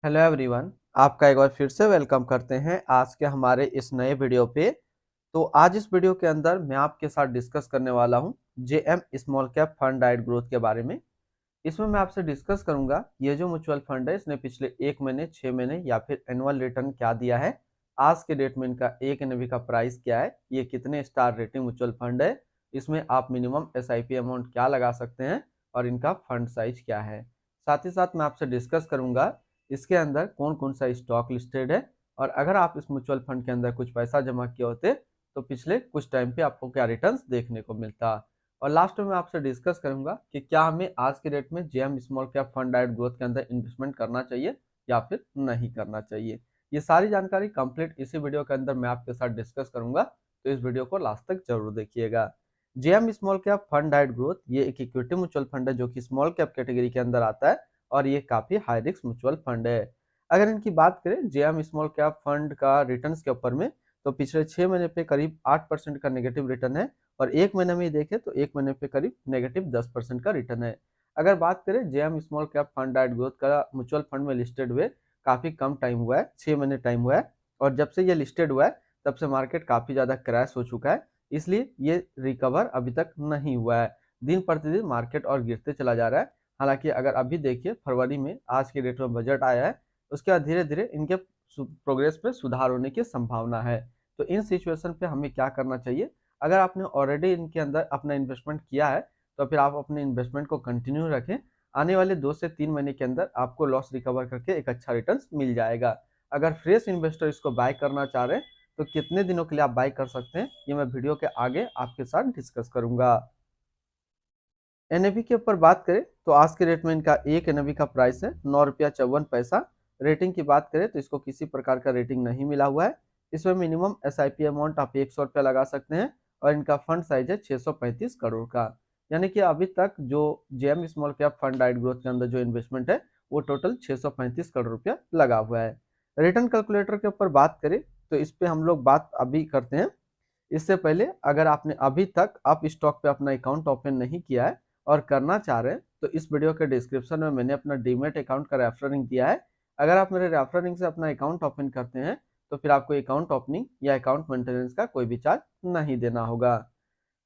Hello everyone. आपका एक बार फिर से वेलकम करते हैं आज के हमारे इस नए वीडियो पे। तो आज इस वीडियो के अंदर मैं आपके साथ डिस्कस करने वाला हूं JM small cap fund diet growth के बारे में। इसमें मैं आपसे डिस्कस करूंगा ये जो म्यूचुअल फंड है इसने पिछले 1 महीने 6 महीने या फिर एनुअल रिटर्न क्या दिया है, आज के डेट में इनका एक एनएवी का प्राइस क्या है, ये कितने स्टार रेटिंग म्यूचुअल फंड है, इसमें आप मिनिमम एसआईपी अमाउंट क्या लगा सकते हैं और इनका फंड साइज क्या है। साथ ही साथ मैं आपसे डिस्कस करूंगा इसके अंदर कौन कौन सा स्टॉक लिस्टेड है और अगर आप इस म्यूचुअल फंड के अंदर कुछ पैसा जमा किए होते तो पिछले कुछ टाइम पे आपको क्या रिटर्न्स देखने को मिलता। और लास्ट में मैं आपसे डिस्कस करूंगा कि क्या हमें आज के डेट में JM small cap fund diet growth के अंदर इन्वेस्टमेंट करना चाहिए या फिर नहीं करना चाहिए। ये सारी जानकारी कंप्लीट इसी वीडियो के अंदर मैं आपके साथ डिस्कस करूंगा, तो इस वीडियो को लास्ट तक जरूर देखिएगा। JM small cap fund diet growth ये एक इक्विटी म्यूचुअल फंड है जो कि स्मॉल कैप कैटेगरी के अंदर आता है और ये काफी हाई रिस्क म्यूचुअल फंड है। अगर इनकी बात करें जेएम स्मॉल कैप फंड का रिटर्न्स के ऊपर में, तो पिछले 6 महीने पे करीब 8% का नेगेटिव रिटर्न है और 1 महीने में ही देखें तो 1 महीने पे करीब नेगेटिव 10% का रिटर्न है। अगर बात करें JM small cap fund diet growth का म्यूचुअल फंड में लिस्टेड हुए काफी कम टाइम हुआ है, 6 महीने टाइम हुआ है और जब से ये लिस्टेड हुआ है तब से मार्केट काफी ज्यादा क्रैश हो चुका है, इसलिए ये रिकवर अभी तक नहीं हुआ है। दिन प्रतिदिन मार्केट और गिरते चला जा रहा है। हालांकि अगर अभी देखिए फरवरी में आज के डेट में बजट आया है, उसके बाद धीरे धीरे इनके प्रोग्रेस में सुधार होने की संभावना है। तो इन सिचुएशन पे हमें क्या करना चाहिए? अगर आपने ऑलरेडी इनके अंदर अपना इन्वेस्टमेंट किया है तो फिर आप अपने इन्वेस्टमेंट को कंटिन्यू रखें। आने वाले 2 से 3 महीने के अंदर आपको लॉस रिकवर करके एक अच्छा रिटर्न मिल जाएगा। अगर फ्रेश इन्वेस्टर इसको बाय करना चाह रहे हैं तो कितने दिनों के लिए आप बाय कर सकते हैं, ये मैं वीडियो के आगे आपके साथ डिस्कस करूंगा। एनएवी के ऊपर बात करें तो आज के रेट में इनका एक एनएवी का प्राइस है 9 रुपया 54 पैसा। रेटिंग की बात करें तो इसको किसी प्रकार का रेटिंग नहीं मिला हुआ है। इसमें मिनिमम एसआईपी अमाउंट आप 100 रुपया लगा सकते हैं और इनका फंड साइज है 635 करोड़ का। यानी कि अभी तक जो JM small cap fund diet growth के अंदर जो इन्वेस्टमेंट है वो टोटल 635 करोड़ रुपया लगा हुआ है। रिटर्न कैलकुलेटर के ऊपर बात करें तो इस पे हम लोग बात अभी करते हैं। इससे पहले अगर आपने अभी तक आप स्टॉक पे अपना अकाउंट ओपन नहीं किया है और करना चाह रहे हैं तो इस वीडियो के डिस्क्रिप्शन में मैंने अपना डीमेट अकाउंट का रेफरल लिंक दिया है। अगर आप मेरे रेफरल लिंक से अपना अकाउंट ओपन करते हैं तो फिर आपको अकाउंट ओपनिंग या अकाउंट मेंटेनेंस का कोई भी चार्ज नहीं देना होगा।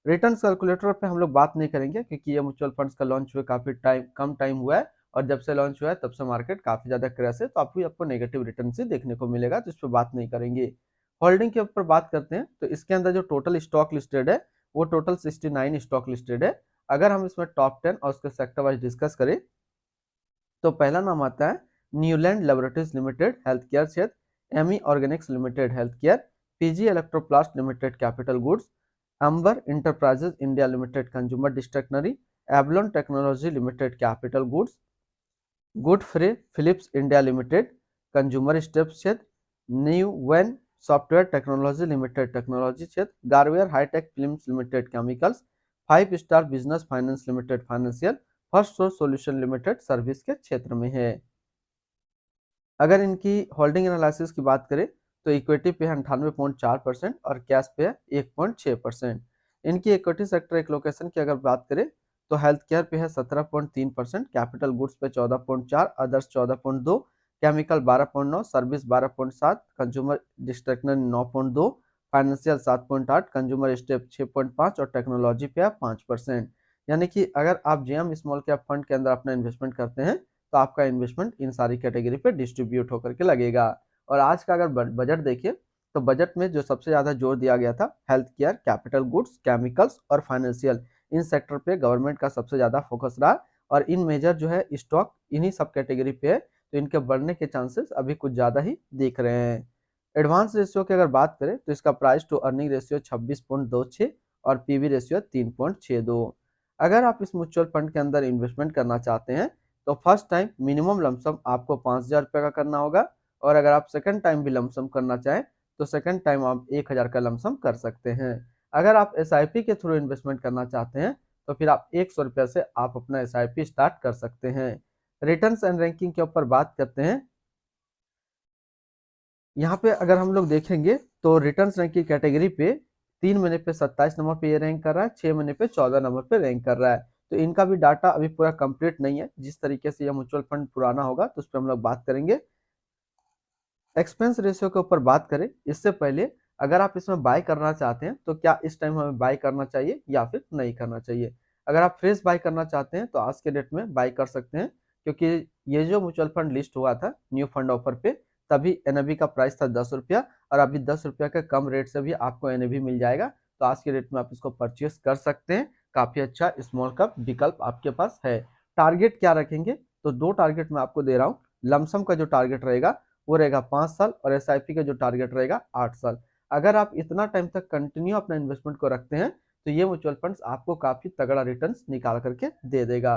रिटर्न कैलकुलेटर पे हम लोग बात नहीं करेंगे क्योंकि ये म्यूचुअल फंड्स का लॉन्च हुए काफी कम टाइम हुआ है और जब से लॉन्च हुआ है तब से मार्केट काफी ज्यादा क्रैश है, तो आपको नेगेटिव रिटर्न से देखने को मिलेगा, तो इस पर बात नहीं करेंगे। होल्डिंग के ऊपर बात करते हैं तो इसके अंदर जो टोटल स्टॉक लिस्टेड है वो टोटल 69 स्टॉक लिस्टेड है। अगर हम इसमें टॉप 10 और उसके सेक्टर वाइज डिस्कस करें तो पहला नाम आता है Neuland laboratories limited health care क्षेत्र, Ami organics limited health care, PG electroplast limited capital goods, Amber enterprises India limited consumer discretionary, Avalon technology limited capital goods, Godfrey Phillips India limited consumer staples क्षेत्र, new wen software technology limited technology क्षेत्र, Garware hitech films limited chemicals, 5 star business finance limited financial, first source solution limited service के क्षेत्र में है। अगर इनकी holding analysis की बात करें तो इक्विटी पे है 98.4% और कैश पे है 1.6%। इनकी इक्विटी सेक्टर एलोकेशन की अगर बात करें तो हेल्थ केयर पे है 17.3%, कैपिटल गुड्स पे 14.4, others 14.2, chemical 12.9, service 12.7, consumer discretionary 9.2, financial 7.8, consumer staple 6.5 और टेक्नोलॉजी पे है 5%। यानी कि अगर आप जेएम स्मॉल कैप फंड के अंदर अपना इन्वेस्टमेंट करते हैं तो आपका इन्वेस्टमेंट इन सारी कैटेगरी पे डिस्ट्रीब्यूट होकर के लगेगा। और आज का अगर बजट देखिए तो बजट में जो सबसे ज्यादा जोर दिया गया था health care, capital goods, chemicals और फाइनेंशियल, इन सेक्टर पे गवर्नमेंट का सबसे ज्यादा फोकस रहा और इन मेजर जो है स्टॉक इन्हीं सब कैटेगरी पे है, तो इनके बढ़ने के चांसेस अभी कुछ ज्यादा ही दिख रहे हैं। एडवांस रेशियो की अगर बात करें तो इसका प्राइस टू अर्निंग रेशियो 26.26 और पीवी रेशियो 3.62। अगर आप इस म्यूचुअल फंड के अंदर इन्वेस्टमेंट करना चाहते हैं तो फर्स्ट टाइम मिनिमम लमसम आपको 5,000 रुपये का करना होगा और अगर आप सेकंड टाइम भी लमसम करना चाहें तो सेकंड टाइम आप 1,000 का लमसम कर सकते हैं। अगर आप एसआईपी के थ्रू इन्वेस्टमेंट करना चाहते हैं तो फिर आप 100 रुपये से आप अपना एसआईपी स्टार्ट कर सकते हैं। रिटर्न्स एंड रैंकिंग के ऊपर बात करते हैं। यहाँ पे अगर हम लोग देखेंगे तो रिटर्न्स रैंक की कैटेगरी पे 3 महीने पे 27 नंबर पे ये रैंक कर रहा है, 6 महीने पे 14 नंबर पे रैंक कर रहा है। तो इनका भी डाटा अभी पूरा कंप्लीट नहीं है, जिस तरीके से यह म्यूचुअल फंड पुराना होगा तो उस पर हम लोग बात करेंगे। एक्सपेंस रेशियो के ऊपर बात करें इससे पहले, अगर आप इसमें बाय करना चाहते हैं तो क्या इस टाइम हमें बाय करना चाहिए या फिर नहीं करना चाहिए। अगर आप फ्रेश बाय करना चाहते हैं तो आज के डेट में बाय कर सकते हैं, क्योंकि ये जो म्यूचुअल फंड लिस्ट हुआ था न्यू फंड ऑफर पे, तभी एनएबी का प्राइस था 10 रुपया, और अभी 10 रुपया के कम रेट से भी आपको एनएबी मिल जाएगा। तो आज के डेट में आप इसको परचेस कर सकते हैं। काफी अच्छा स्मॉल कैप विकल्प आपके पास है। टारगेट क्या रखेंगे, तो दो टारगेट मैं आपको दे रहा हूँ। लमसम का जो टारगेट रहेगा वो रहेगा 5 साल, और एसआईपी का जो टारगेट रहेगा 8 साल। अगर आप इतना टाइम तक कंटिन्यू अपना इन्वेस्टमेंट को रखते हैं तो ये म्यूचुअल फंड्स आपको काफी तगड़ा रिटर्न्स निकाल करके दे देगा।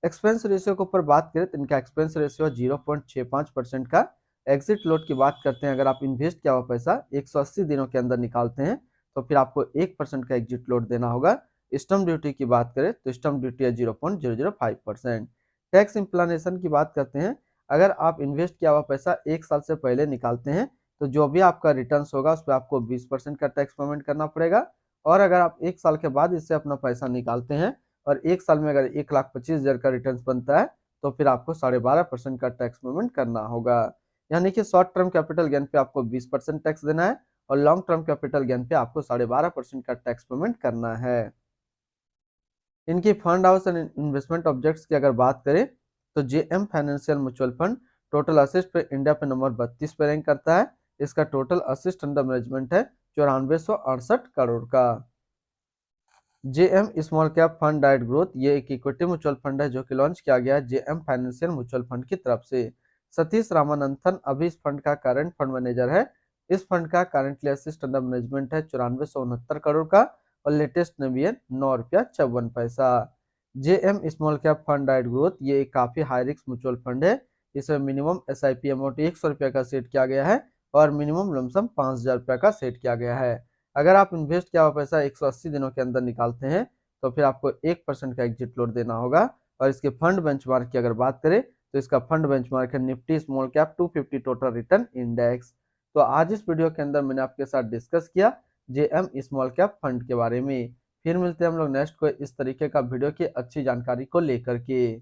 एक्सपेंस रेशियो के ऊपर बात करें तो इनका एक्सपेंस रेशियो 0.65% का। एग्जिट लोड की बात करते हैं, अगर आप इन्वेस्ट किया हुआ पैसा 180 दिनों के अंदर निकालते हैं तो फिर आपको 1% का एग्जिट लोड देना होगा। स्टम्प ड्यूटी की बात करें तो स्टम्प ड्यूटी है 0.005%। टैक्स इम्प्लानेशन की बात करते हैं, अगर आप इन्वेस्ट किया हुआ पैसा 1 साल से पहले निकालते हैं तो जो भी आपका रिटर्न्स होगा उस पर आपको 20% का टैक्स पेमेंट करना पड़ेगा। और अगर आप 1 साल के बाद इससे अपना पैसा निकालते हैं और 1 साल में अगर 1,25,000 का रिटर्न्स बनता है तो फिर आपको 12.5% का टैक्स पेमेंट करना होगा। यानी कि शॉर्ट टर्म कैपिटल गेन पे आपको 20% टैक्स देना है, और लॉन्ग टर्म कैपिटल गेन पे आपको 12.5% का टैक्स पेमेंट करना है। इनकी fund house and investment objects की अगर बात करें तो JM financial mutual fund total assist पे इंडिया पे नंबर 32 पे रैंक करता है। इसका टोटल असिस्ट अंडर मैनेजमेंट है 9468 करोड़ का। JM small cap fund diet growth, ये एक इक्विटी म्यूचुअल फंड है जो कि लॉन्च किया गया है जेएम फाइनेंशियल म्यूचुअल फंड की तरफ से। सतीश रामानंथन अभी इस फंड का करंट फंड मैनेजर है। इस फंड का करंटली असिस्ट अंडर मैनेजमेंट है 9469 करोड़ का, और लेटेस्ट नवीन 9 रुपया 54 पैसा। JM small cap fund diet growth, ये एक काफी हाई रिस्क म्यूचुअल फंड है। इसमें मिनिमम एसआईपी अमाउंट 100 रुपया का सेट किया गया है, और मिनिमम लमसम 5000 रुपया का सेट किया गया है। अगर आप इन्वेस्ट किया हुआ पैसा 180 दिनों के अंदर निकालते हैं तो फिर आपको 1% का एग्जिट लोड देना होगा। और इसके फंड बेंचमार्क की अगर बात करें तो इसका फंड बेंचमार्क है Nifty small cap 250 total return index. तो आज इस वीडियो के अंदर मैंने आपके साथ डिस्कस किया जेएम स्मॉल कैप फंड के बारे में। फिर मिलते हैं हम लोग नेक्स्ट को इस तरीके का वीडियो की अच्छी जानकारी को लेकर के।